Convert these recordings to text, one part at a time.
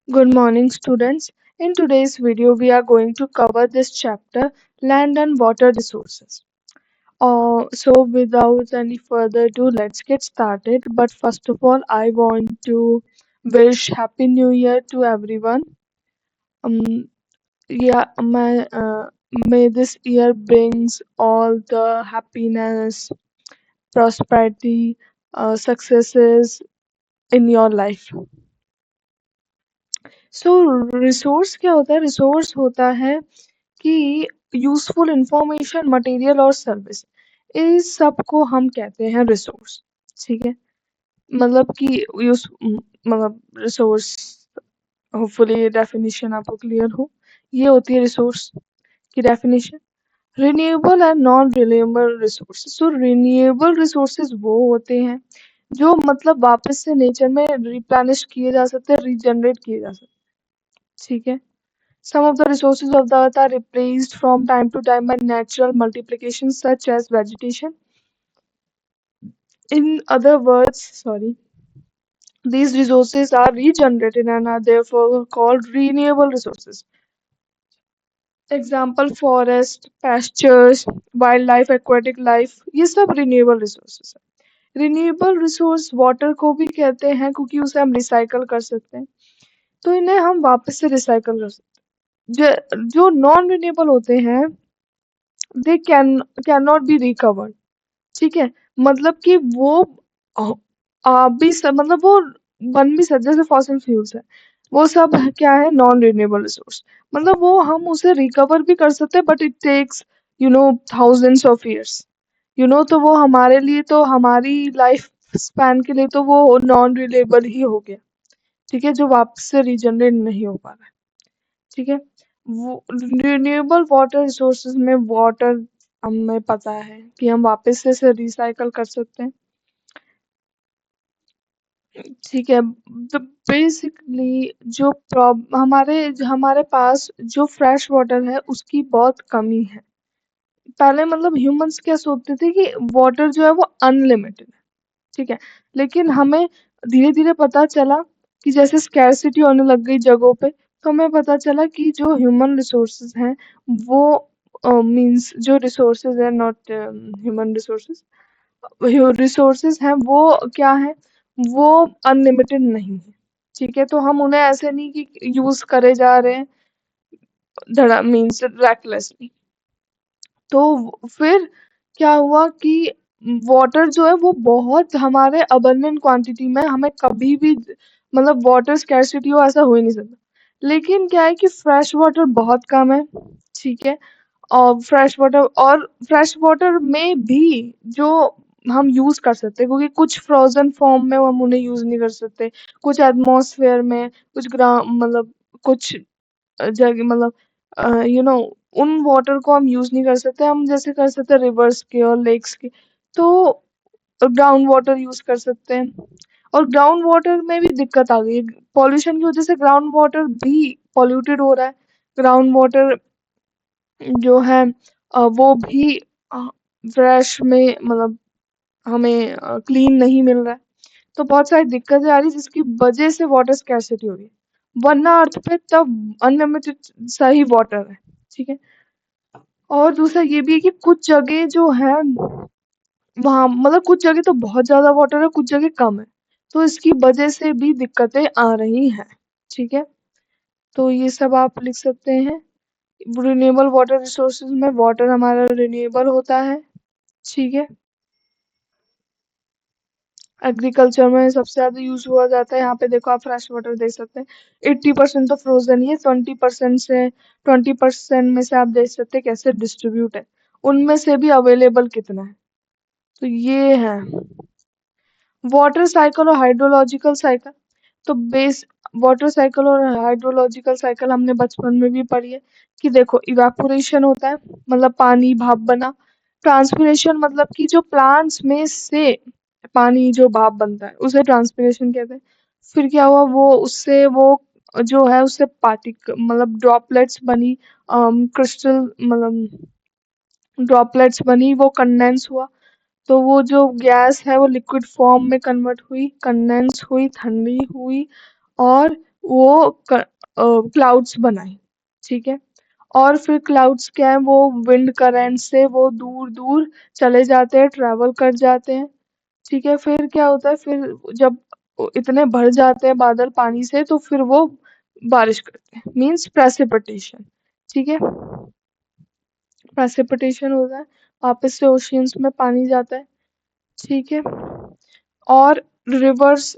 Good morning, students. In today's video, we are going to cover this chapter land and water resources. Without any further ado, let's get started. But first of all, I want to wish Happy New Year to everyone. Um, yeah, may this year brings all the happiness, prosperity, successes in your life. So resource क्या होता है? Resource होता है कि useful information, material और service, इस सब को हम कहते हैं रिसोर्स। ठीक है, मतलब कि यूज मतलब रिसोर्स, होपफुली डेफिनेशन आपको क्लियर हो। ये होती है रिसोर्स की definition. Renewable and non renewable resources. So renewable resources वो होते हैं जो मतलब वापस से नेचर में रिप्लेनिश किए जा सकते हैं, रीजनरेट किए जा सकते हैं। ठीक है, some of the resources of the earth are replaced from time to time by natural multiplication, such as vegetation. In other words, these resources are regenerated and are therefore called renewable resources. Example: forest, pastures, wildlife, aquatic life, ये सब renewable resources है। Renewable resource water को भी कहते हैं क्योंकि उसे हम रिसाइकल कर सकते हैं, तो इन्हें हम वापस से रिसाइकल कर सकते हैं। जो नॉन रिन्यूएबल होते हैं, they can not be recovered. ठीक है, मतलब कि वो अ, मतलब वो बन भी सकते, जैसे फॉसिल फ्यूल्स है, वो सब क्या है? Non renewable resource. मतलब वो हम उसे रिकवर भी कर सकते हैं, but it takes thousands of years. तो वो हमारे लिए, तो हमारी लाइफ स्पैन के लिए तो वो नॉन रिन्यूएबल ही हो गया। ठीक है, जो वापस से रीजनरेट नहीं हो पा रहा है। ठीक है, वो रिन्यूएबल वाटर रिसोर्सेज में वाटर हमें पता है कि हम वापस से इसे रिसाइकल कर सकते हैं। ठीक है, तो बेसिकली हमारे पास जो फ्रेश वाटर है उसकी बहुत कमी है। पहले मतलब ह्यूमंस क्या सोचते थे कि वाटर जो है वो अनलिमिटेड है। ठीक है, लेकिन हमें धीरे धीरे पता चला कि जैसे स्कैरसिटी होने लग गई जगहों पे, तो हमें पता चला कि जो ह्यूमन रिसोर्सेज हैं वो मींस जो रिसोर्सेज है, नॉट ह्यूमन रिसोर्सेज, रिसोर्सेज हैं वो क्या है? वो अनलिमिटेड नहीं है। ठीक है, तो हम उन्हें ऐसे नहीं कि यूज करे जा रहे हैं धड़ा मींस रेकलेसली। तो फिर क्या हुआ कि वाटर जो है वो बहुत हमारे अबंडेंट क्वांटिटी में, हमें कभी भी मतलब वाटर स्कैरसिटी हो ऐसा हो ही नहीं सकता। लेकिन क्या है कि फ्रेश वाटर बहुत कम है। ठीक है, और फ्रेश वाटर में भी जो हम यूज कर सकते हैं, क्योंकि कुछ फ्रोजन फॉर्म में हम उन्हें यूज नहीं कर सकते, कुछ एटमॉस्फेयर में, कुछ ग्राम मतलब कुछ जगह मतलब उन वाटर को हम यूज नहीं कर सकते। हम जैसे कर सकते हैं रिवर्स के और लेक्स के, तो ग्राउंड वाटर यूज कर सकते हैं। और ग्राउंड वाटर में भी दिक्कत आ गई है, पॉल्यूशन की वजह से ग्राउंड वाटर भी पॉल्यूटेड हो रहा है। ग्राउंड वाटर जो है वो भी फ्रेश में मतलब हमें क्लीन नहीं मिल रहा है। तो बहुत सारी दिक्कतें आ रही, जिसकी वजह से वाटर स्कैरसिटी हो रही है। वरना अर्थ पे तब अनलिमिटेड सही वाटर है। ठीक है, और दूसरा ये भी है कि कुछ जगह जो है वहाँ मतलब कुछ जगह तो बहुत ज्यादा वाटर है, कुछ जगह कम है, तो इसकी वजह से भी दिक्कतें आ रही हैं। ठीक है, तो ये सब आप लिख सकते हैं। रिन्यूएबल वाटर रिसोर्सेज में वाटर हमारा रिन्यूएबल होता है। ठीक है, एग्रीकल्चर में सबसे ज्यादा यूज हुआ जाता है। यहाँ पे देखो, आप फ्रेश वाटर देख सकते हैं, 80% तो फ्रोजन ही है, 20% में से आप देख सकते हैं कैसे डिस्ट्रीब्यूट है, उनमें से भी अवेलेबल कितना है। तो ये है वाटर साइकिल और हाइड्रोलॉजिकल साइकिल। तो बेस वाटर साइकिल और हाइड्रोलॉजिकल साइकिल हमने बचपन में भी पढ़ी है कि देखो, इवापोरेशन होता है मतलब पानी भाप बना। ट्रांसपिरेशन मतलब कि जो प्लांट्स में से पानी जो भाप बनता है उसे ट्रांसपिरेशन कहते हैं। फिर क्या हुआ, वो उससे वो जो है उससे पार्टिक मतलब ड्रॉपलेट्स बनी, क्रिस्टल मतलब ड्रॉपलेट्स बनी, वो कंडेंस हुआ। तो वो जो गैस है वो लिक्विड फॉर्म में कन्वर्ट हुई, कंडेंस हुई, ठंडी हुई, और वो क्लाउड्स बनाई, ठीक है? और फिर क्लाउड्स क्या है, वो विंड करंट से वो दूर-दूर चले जाते हैं, ट्रैवल कर जाते हैं, ठीक है? फिर क्या होता है, फिर जब इतने भर जाते हैं बादल पानी से, तो फिर वो बारिश करते हैं, मीन्स प्रेसिपिटेशन, ठीक है? प्रेसिपिटेशन होता है, वापस से ओशियंस में पानी जाता है, ठीक है? और रिवर्स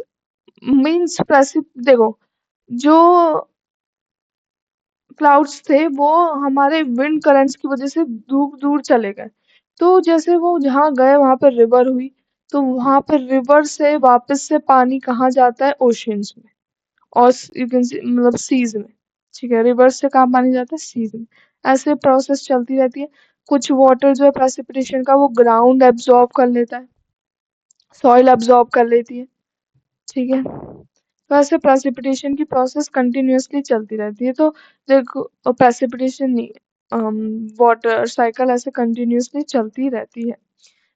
मीन्स देखो, जो क्लाउड्स थे वो हमारे विंड करंट्स की वजह से दूर दूर चले गए, तो जैसे वो जहाँ गए वहां पर रिवर हुई, तो वहां पर रिवर से वापस से पानी कहाँ जाता है, ओशियंस में, और यू कैन मतलब सीज में, ठीक है? रिवर से कहाँ पानी जाता है, सीज में। ऐसे प्रोसेस चलती रहती है। कुछ वाटर जो है प्रेसिपिटेशन का वो ग्राउंड एब्जॉर्ब कर लेता है, सॉइल एब्जॉर्ब कर लेती है, ठीक है? वैसे प्रेसिपिटेशन की प्रोसेस कंटिन्यूअसली चलती रहती है, तो देखो प्रेसिपिटेशन नहीं, वाटर साइकिल ऐसे कंटिन्यूअसली चलती रहती है।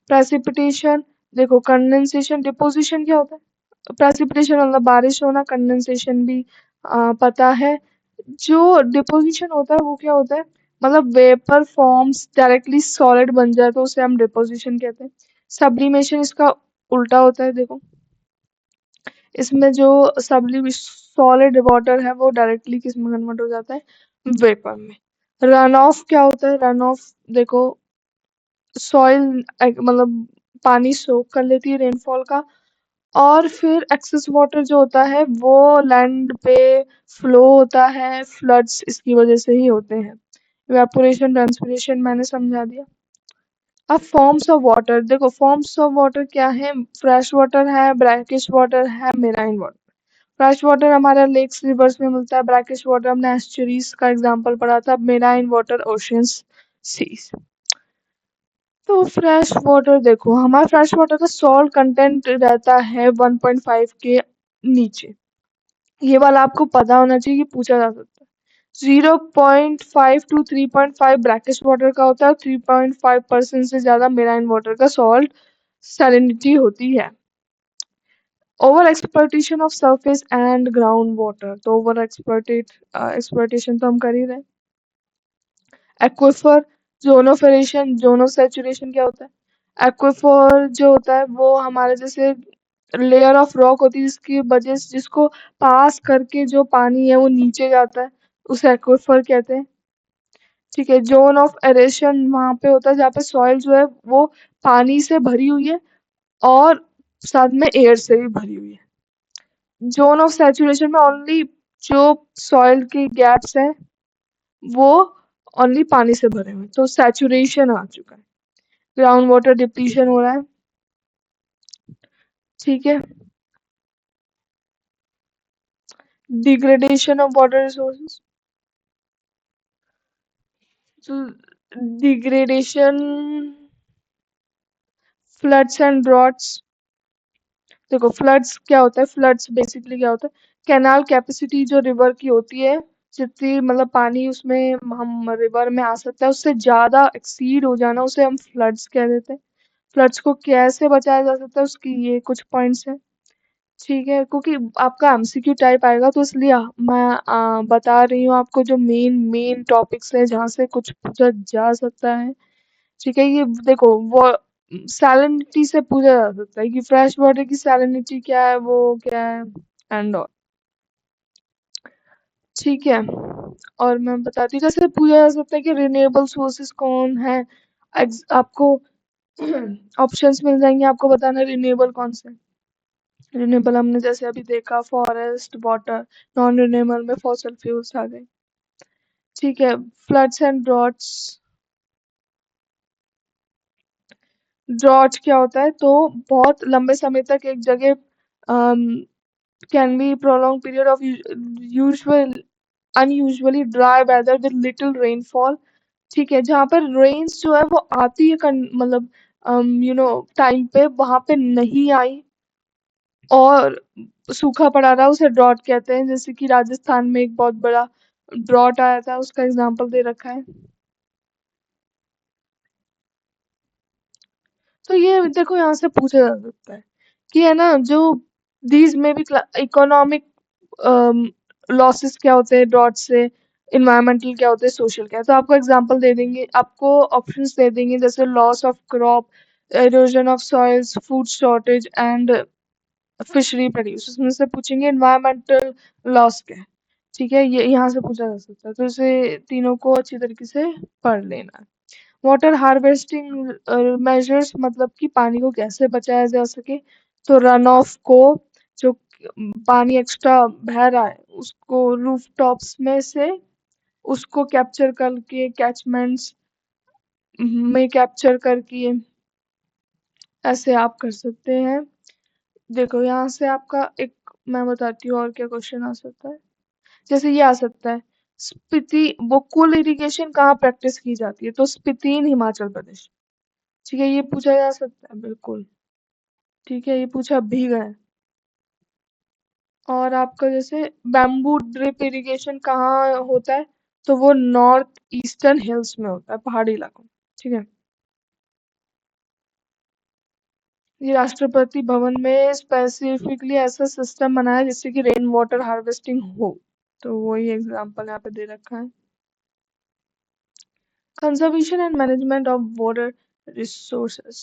प्रेसिपिटेशन, देखो कंडेंसेशन डिपोजिशन क्या होता है, प्रेसिपिटेशन मतलब बारिश होना, कंडेंसेशन भी पता है। जो डिपोजिशन होता है वो क्या होता है, मतलब वेपर फॉर्म्स डायरेक्टली सॉलिड बन जाए तो उसे हम डिपोजिशन कहते हैं। सब्लिमेशन इसका उल्टा होता है, देखो इसमें जो सॉलिड वाटर है वो डायरेक्टली किस में कन्वर्ट हो जाता है, वेपर में। रन ऑफ क्या होता है, रन ऑफ देखो सॉइल मतलब पानी सोख कर लेती है रेनफॉल का, और फिर एक्सेस वाटर जो होता है वो लैंड पे फ्लो होता है, फ्लड्स इसकी वजह से ही होते हैं। इवेपोरेशन ट्रांसपिरेशन मैंने समझा दिया। अब फॉर्म्स ऑफ वाटर, देखो फॉर्म्स ऑफ वाटर क्या है, फ्रेश वाटर है, ब्रैकिश वाटर है, मेराइन वाटर। फ्रेश वाटर हमारा लेक्स रिवर्स में मिलता है, ब्रैकिश वाटर हमने एस्चुरीज का एग्जांपल पढ़ा था, मेराइन वाटर ओशियंस सीज। तो फ्रेश वाटर देखो, हमारा फ्रेश वाटर का सॉल्ट कंटेंट रहता है 1.5 के नीचे, ये वाला आपको पता होना चाहिए कि पूछा जा सकता है। 0.5 टू 3.5 ब्रैकिश वाटर का होता है, 3.5% से ज्यादा मेराइन वाटर का सॉल्ट सैलिनिटी होती है। Over exploitation of surface and ground water, तो ओवर एक्सप्लॉइटेशन तो हम कर ही रहे हैं। एक्विफर, जोनोफरेशन, जोनो सैचुरेशन क्या होता है, एक्विफर जो होता है वो हमारे जैसे लेयर ऑफ रॉक होती है जिसकी वजह से, जिसको पास करके जो पानी है वो नीचे जाता है, उसे एक्विफर कहते हैं, ठीक है? जोन ऑफ एरेशन वहां पे होता है जहाँ पे सॉइल जो है वो पानी से भरी हुई है और साथ में एयर से भी भरी हुई है। जोन ऑफ सैचुरेशन में ओनली जो सॉइल की गैप्स हैं वो ओनली पानी से भरे हुए हैं, तो सैचुरेशन आ चुका है, ग्राउंड वाटर डिप्लीशन हो रहा है, ठीक है? डिग्रेडेशन ऑफ वाटर रिसोर्सेज, तो डिग्रेडेशन, फ्लड्स एंड ड्रॉट्स, देखो फ्लड्स क्या होता है, फ्लड्स बेसिकली क्या होता है, कैनाल कैपेसिटी जो रिवर की होती है, जितनी मतलब पानी उसमें हम रिवर में आ सकता है उससे ज्यादा एक्सीड हो जाना, उसे हम फ्लड्स कह देते हैं। फ्लड्स को कैसे बचाया जा सकता है उसकी ये कुछ पॉइंट्स हैं, ठीक है? क्योंकि आपका एमसीक्यू टाइप आएगा तो इसलिए मैं बता रही हूँ आपको जो मेन मेन टॉपिक्स है जहाँ से कुछ पूछा जा सकता है, ठीक है? ये देखो वो सैलिनिटी से पूछा जा सकता है कि फ्रेश वाटर की सैलिनिटी क्या है, वो क्या है, एंड ऑल, ठीक है? और मैं बताती हूँ कैसे पूछा जा सकता है कि रिन्यूएबल सोर्सेस कौन है। आपको ऑप्शंस मिल जाएंगे, आपको बताना रिन्यूएबल कौन से हैं। रिन्यूएबल हमने जैसे अभी देखा फॉरेस्ट, वाटर, नॉन रिन्यूएबल में फॉसल फ्यूल्स आ गए, ठीक है? फ्लड्स एंड ड्रॉट्स, ड्रॉट क्या होता है, तो बहुत लंबे समय तक एक जगह can be prolonged period of usual unusually dry weather with little rainfall, ठीक है? जहाँ पर रेन्स जो है वो आती है मतलब टाइम पे, वहां पे नहीं आई और सूखा पड़ा रहा, उसे ड्रॉट कहते हैं। जैसे कि राजस्थान में एक बहुत बड़ा ड्रॉट आया था, उसका एग्जांपल दे रखा है। तो ये देखो यहाँ से पूछा जा सकता है कि है ना, जो दीज में भी इकोनॉमिक लॉसेस क्या होते हैं ड्रॉट से, इन्वायरमेंटल क्या होते हैं, सोशल क्या है। तो आपको एग्जांपल दे देंगे, आपको ऑप्शंस दे देंगे जैसे loss of crop, erosion of soils, food shortage and fishery produce. उसमें से पूछेंगे इन्वायरमेंटल लॉस क्या है, ठीक है, ये यहाँ से पूछा जा सकता है। तो इसे तीनों को अच्छी तरीके से पढ़ लेना है। वाटर हार्वेस्टिंग मेजर्स मतलब कि पानी को कैसे बचाया जा सके। तो रन ऑफ को, जो पानी एक्स्ट्रा बह रहा है उसको रूफ टॉप्स में से उसको कैप्चर करके कैचमेंट्स में कैप्चर करके ऐसे आप कर सकते हैं। देखो यहाँ से आपका एक, मैं बताती हूँ और क्या क्वेश्चन आ सकता है। जैसे ये आ सकता है, स्पीति वो कुल इरिगेशन कहाँ प्रैक्टिस की जाती है। तो स्पीति इन हिमाचल प्रदेश, ठीक है, ये पूछा जा सकता है बिल्कुल। ठीक है, ये पूछा भी गया है। और आपका जैसे बैम्बू ड्रिप इरिगेशन कहाँ होता है। तो वो नॉर्थ ईस्टर्न हिल्स में होता है, पहाड़ी इलाकों में। ठीक है, ये राष्ट्रपति भवन में स्पेसिफिकली ऐसा सिस्टम बना है जिससे कि रेन वाटर हार्वेस्टिंग हो। तो वही एग्जांपल यहाँ पे दे रखा है। Conservation and management of water resources.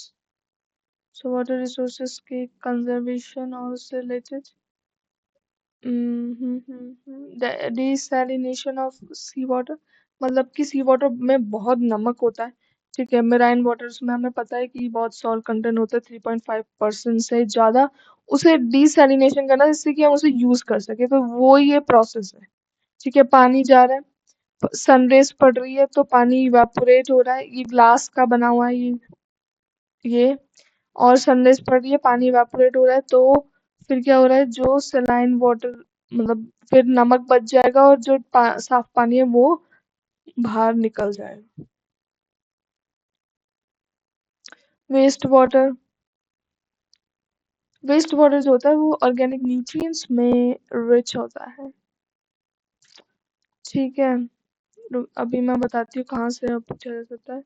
So water resources के कंजर्वेशन और उससे related desalination of sea water, मतलब कि सी वाटर में बहुत नमक होता है। ठीक है, मेराइन वाटर्स में हमें पता है कि बहुत सॉल्ट कंटेंट होता है 3.5% से ज्यादा। उसे डिसैलिनेशन करना जिससे कि हम उसे यूज कर सके, तो वो ये प्रोसेस है। ठीक है, पानी जा रहा है, सनरेज पड़ रही है तो पानी इवेपोरेट हो रहा है, ये ग्लास का बना हुआ है ये, और सनराइज पड़ रही है, पानी इवेपोरेट हो रहा है, तो फिर क्या हो रहा है, जो सलाइन वाटर मतलब फिर नमक बच जाएगा और जो साफ पानी है वो बाहर निकल जाएगा। वेस्ट वाटर, वेस्ट वाटर जो होता है वो ऑर्गेनिक न्यूट्रिएंट्स में रिच होता है। ठीक है, अभी मैं बताती हूँ कहाँ से पूछा जा सकता है।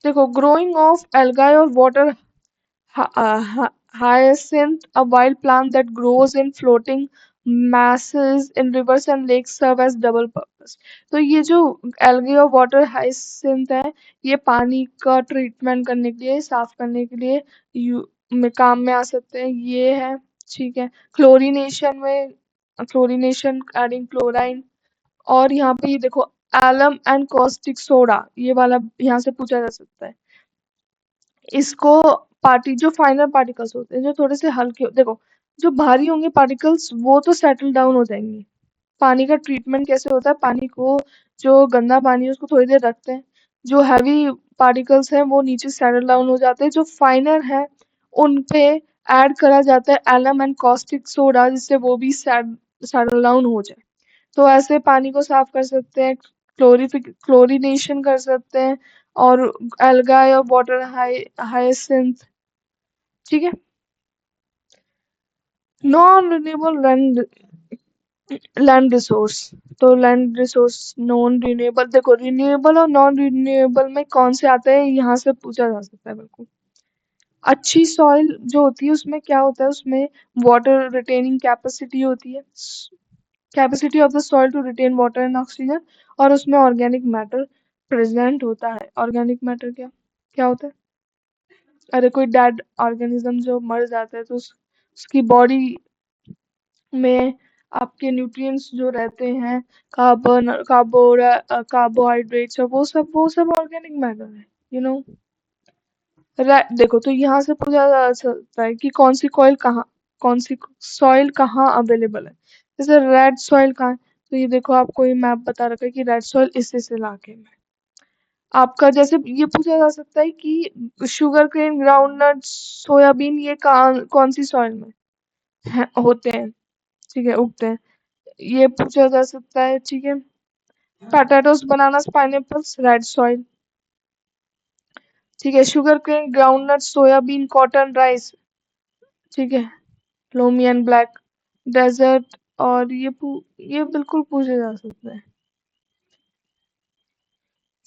देखो, ग्रोइंग ऑफ एल्गाई और water hyacinth, a wild plant that grows in floating masses in rivers and lakes, serve as double purpose। तो ये जो algae और water hyacinth है, ये पानी का ट्रीटमेंट करने के लिए, साफ करने के लिए में काम में आ सकते हैं, ये है। ठीक है, क्लोरीनेशन में, क्लोरीनेशन एडिंग क्लोराइन। और यहाँ पे ये देखो, एलम एंड कॉस्टिक सोडा, ये वाला यहाँ से पूछा जा सकता है। इसको पार्टी जो फाइनल पार्टिकल्स होते हैं जो थोड़े से हल्के देखो, जो भारी होंगे पार्टिकल्स वो तो सेटल डाउन हो जाएंगे। पानी का ट्रीटमेंट कैसे होता है, पानी को, जो गंदा पानी है उसको थोड़ी देर रखते हैं, जो हैवी पार्टिकल्स हैं वो नीचे सेटल डाउन हो जाते हैं, जो फाइनल है उन पे ऐड करा जाता है एलम एंड कॉस्टिक सोडा जिससे वो भी सेटल डाउन हो जाए। तो ऐसे पानी को साफ कर सकते हैं, क्लोरीनेशन कर सकते हैं, और एल्गाई और वाटर हाइसिंथ। ठीक है, नॉन रिन्यूएबल लैंड रिसोर्स। तो लैंड रिसोर्स नॉन रिन्यूएबल, देखो रिन्यूएबल और नॉन रिन्यूएबल में कौन से आते हैं यहाँ से पूछा जा सकता है बिल्कुल। अच्छी सॉइल जो होती है उसमें क्या होता है, उसमें वाटर रिटेनिंग कैपेसिटी होती है, capacity of the soil to retain water and oxygen, और उसमें ऑर्गेनिक मैटर प्रेजेंट होता है। ऑर्गेनिक मैटर क्या क्या होता है, अरे कोई डेड ऑर्गेनिज्म जो मर जाता है तो उसकी बॉडी में आपके न्यूट्रिएंट्स जो रहते हैं, कार्बोहाइड्रेट्स, वो सब ऑर्गेनिक मैटर है, यू नो। देखो, तो यहाँ से पूछा जा सकता है कि कौन सी सॉइल कहाँ अवेलेबल है। जैसे रेड सॉइल कहाँ है, तो ये देखो आपको ये मैप बता रखा है कि रेड सॉइल इस इलाके में। आपका जैसे ये पूछा जा सकता है कि शुगर केन, ग्राउंडनट, सोयाबीन, ये कौन सी सॉइल में होते हैं, ठीक है, उगते हैं, ये पूछा जा सकता है। ठीक है, potatoes, bananas, pineapples, red soil. ठीक है, sugar cane, groundnut, soyabean, cotton, rice. ठीक है, लोमी एंड ब्लैक डेजर्ट। और ये बिल्कुल पूछे जा सकते हैं।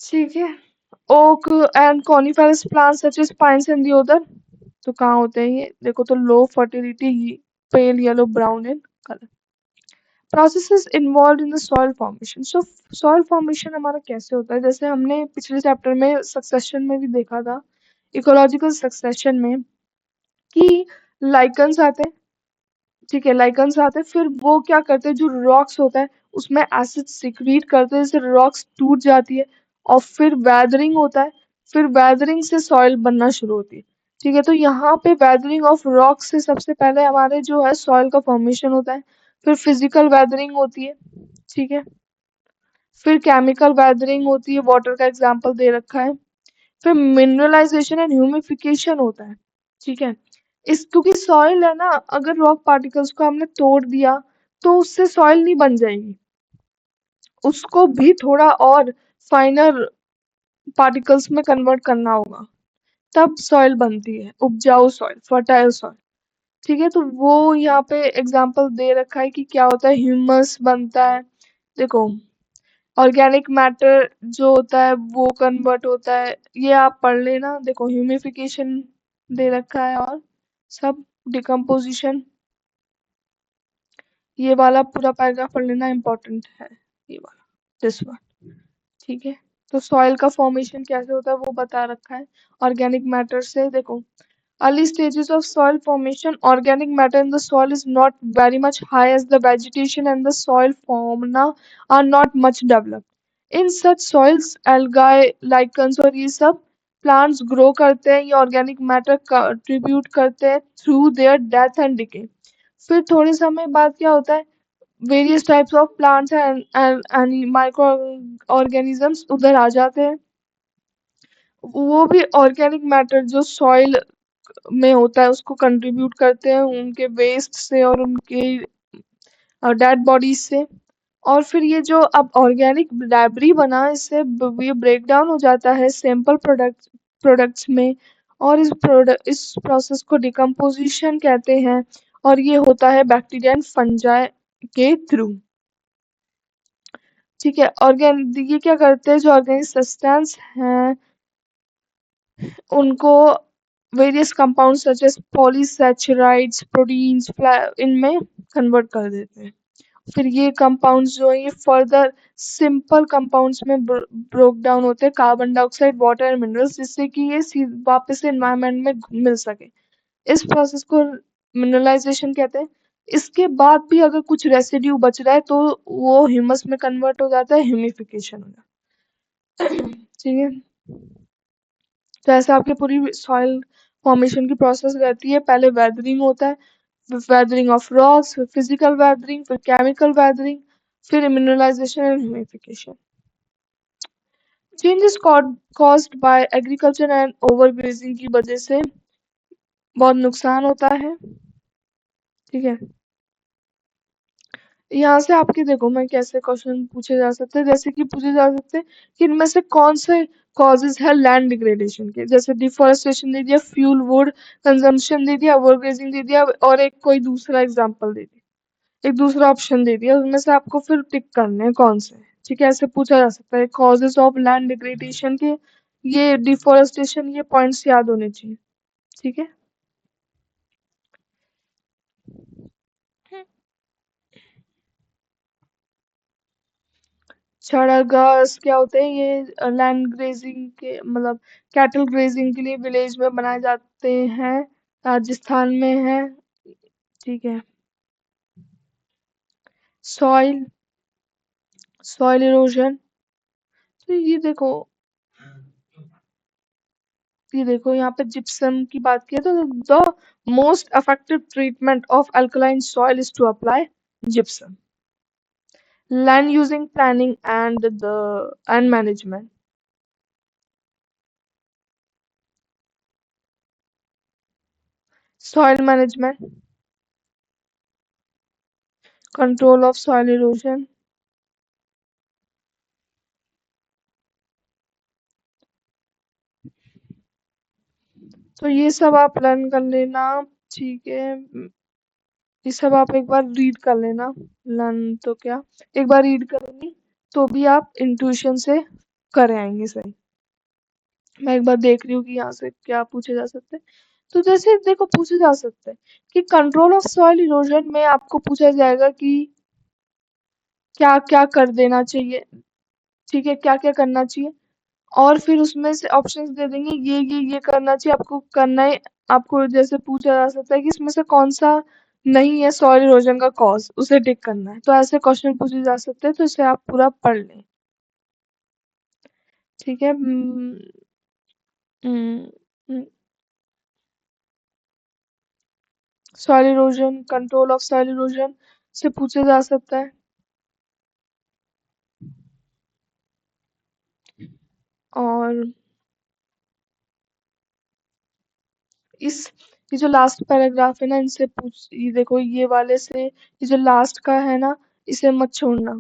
ठीक है, oak and coniferous plants such as pines and deodar, तो कहाँ होते हैं ये, देखो तो low fertility, pale yellow brown in colour. Processes involve in the soil formation. So soil formation हमारा कैसे होता है, जैसे हमने पिछले चैप्टर में सक्सेशन में भी देखा था, इकोलॉजिकल सक्सेशन में, कि लाइकन्स आते हैं, ठीक है, लाइकन्स आते हैं, फिर वो क्या करते हैं, जो रॉक्स होता है उसमें एसिड सिक्रीट करते हैं, जैसे रॉक्स टूट जाती है, और फिर वेदरिंग होता है, फिर वेदरिंग से सॉइल बनना शुरू होती है। ठीक है, तो यहाँ पे वेदरिंग ऑफ रॉक से सबसे पहले हमारे जो है सॉइल का फॉर्मेशन होता है, फिर फिजिकल वेदरिंग होती है, ठीक है, फिर केमिकल वेदरिंग होती है, वाटर का एग्जाम्पल दे रखा है, फिर मिनरलाइजेशन एंड ह्यूमिफिकेशन होता है, ठीक है। इस क्योंकि सॉइल है ना, अगर रॉक पार्टिकल्स को हमने तोड़ दिया तो उससे सॉइल नहीं बन जाएगी, उसको भी थोड़ा और फाइनर पार्टिकल्स में कन्वर्ट करना होगा, तब सॉइल बनती है, उपजाऊ सॉइल, फर्टाइल सॉइल। ठीक है, तो वो यहाँ पे एग्जाम्पल दे रखा है कि क्या होता है, ह्यूमस बनता है, देखो ऑर्गेनिक मैटर जो होता है वो कन्वर्ट होता है, ये आप पढ़ लेना, देखो ह्यूमिफिकेशन दे रखा है, और सब डिकम्पोजिशन, ये वाला पूरा पैराग्राफ पढ़ लेना, इम्पोर्टेंट है ये वाला, दिस वन, ठीक है। तो सॉइल का फॉर्मेशन कैसे होता है वो बता रखा है, ऑर्गेनिक मैटर से, देखो early stages of soil formation, organic matter in the soil is not very much high as the vegetation and the soil fauna are not much developed. In such soils, algae, lichens और ये सब plants grow करते हैं, ये organic matter contribute करते हैं through their death and decay. फिर थोड़े समय बाद क्या होता है, various types of plants and microorganisms उधर आ जाते हैं, वो भी ऑर्गेनिक मैटर जो सॉइल में होता है उसको कंट्रीब्यूट करते हैं उनके वेस्ट से और उनके डेड बॉडीज से, और फिर ये जो अब ऑर्गेनिक लाइब्रेरी बना इससे ये ब्रेक डाउन हो जाता है सिंपल प्रोडक्ट्स में, और इस प्रोसेस को डिकम्पोजिशन कहते हैं, और ये होता है बैक्टीरिया एंड फंजाई के थ्रू। ठीक है, ऑर्गेनिक ये क्या करते हैं, जो ऑर्गेनिक सब्सटेंस हैं उनको various compounds such as polysaccharides, proteins इनमें कन्वर्ट कर देते हैं, फिर ये कंपाउंड्स जो है ये फर्दर सिंपल कंपाउंड्स में ब्रोक डाउन होते हैं, carbon dioxide, water and minerals, जिससे कि ये वापस से एनवायरनमेंट में मिल सके। इस प्रोसेस को मिनरलाइजेशन कहते हैं। इसके बाद भी अगर कुछ रेसिड्यू बच रहा है तो वो ह्यूमस में कन्वर्ट हो जाता है, ह्यूमिफिकेशन हो जाता है। ठीक है, तो ऐसे आपकी पूरी सॉइल फॉर्मेशन की प्रोसेस रहती है, पहले वेदरिंग होता है, फिर वेदरिंग ऑफ रॉक्स, फिर फिजिकल वेदरिंग, फिर केमिकल वेदरिंग, फिर mineralisation and humification. Changes caused by agriculture and overgrazing की वजह से बहुत नुकसान होता है, ठीक है। यहाँ से आपके देखो मैं कैसे क्वेश्चन पूछे जा सकते हैं, जैसे कि पूछे जा सकते हैं कि इनमें से कौन से कॉजेज है लैंड डिग्रेडेशन के, जैसे डिफोरेस्टेशन दे दिया, फ्यूल वुड कंजम्पशन दे दिया, ओवरग्रेजिंग दे दिया, और एक कोई दूसरा एग्जांपल दे दिया, एक दूसरा ऑप्शन दे दिया, उनमें से आपको फिर टिक करने हैं कौन से, ठीक है, ऐसे पूछा जा सकता है कॉजेज ऑफ लैंड डिग्रेडेशन के, ये डिफोरेस्टेशन, ये पॉइंट्स याद होने चाहिए, ठीक है। छड़ा घास क्या होते हैं, ये लैंड ग्रेजिंग के मतलब कैटल ग्रेजिंग के लिए विलेज में बनाए जाते हैं, राजस्थान में है, ठीक है। सॉइल सॉइल इरोजन, तो ये देखो यहाँ पे जिप्सम की बात की है, तो the most effective treatment of alkaline soil is to apply gypsum, land using planning and management, soil management, control of soil erosion, तो ये सब आप लर्न कर लेना, ठीक है, ये सब आप एक बार रीड कर लेना, लर्न तो क्या, एक बार रीड करेंगे तो भी आप इंट्यूशन से कर आएंगे सही। मैं एक बार देख रही हूँ कि यहाँ से क्या पूछे जा सकते हैं, तो जैसे देखो पूछे जा सकते हैं कि कंट्रोल ऑफ सॉइल इरोजन में आपको पूछा जाएगा कि क्या-क्या कर देना चाहिए, ठीक है? क्या-क्या करना चाहिए और फिर उसमें से ऑप्शंस दे देंगे ये करना चाहिए, आपको करना है। आपको जैसे पूछा जा सकता है कि इसमें से कौन-सा नहीं है सॉइल इरोजन का कॉज़, उसे टिक करना है। तो ऐसे क्वेश्चन पूछे जा सकते हैं, तो इसे आप पूरा पढ़ लें। ठीक है? हुँ, हुँ। Soil erosion, control of soil erosion से पूछा जा सकता है। और इस ये जो लास्ट पैराग्राफ है ना, इनसे पूछ ये देखो ये वाले से ये जो लास्ट का है ना, इसे मत छोड़ना।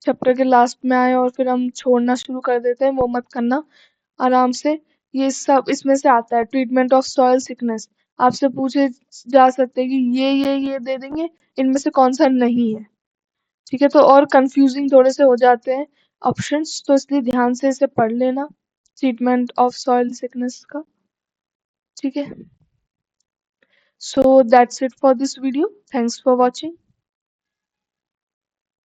चैप्टर के लास्ट में आए और फिर हम छोड़ना शुरू कर देते हैं, वो मत करना। आराम से ये सब इसमें से आता है, ट्रीटमेंट ऑफ सॉइल सिकनेस। आपसे पूछे जा सकते हैं कि ये दे देंगे, इनमें से कौन-सा नहीं है। ठीक है? तो और कन्फ्यूज़िंग थोड़े से हो जाते हैं ऑप्शंस, तो इसलिए ध्यान से इसे पढ़ लेना, ट्रीटमेंट ऑफ सॉइल सिकनेस का। ठीक है? So that's it for this video. Thanks for watching.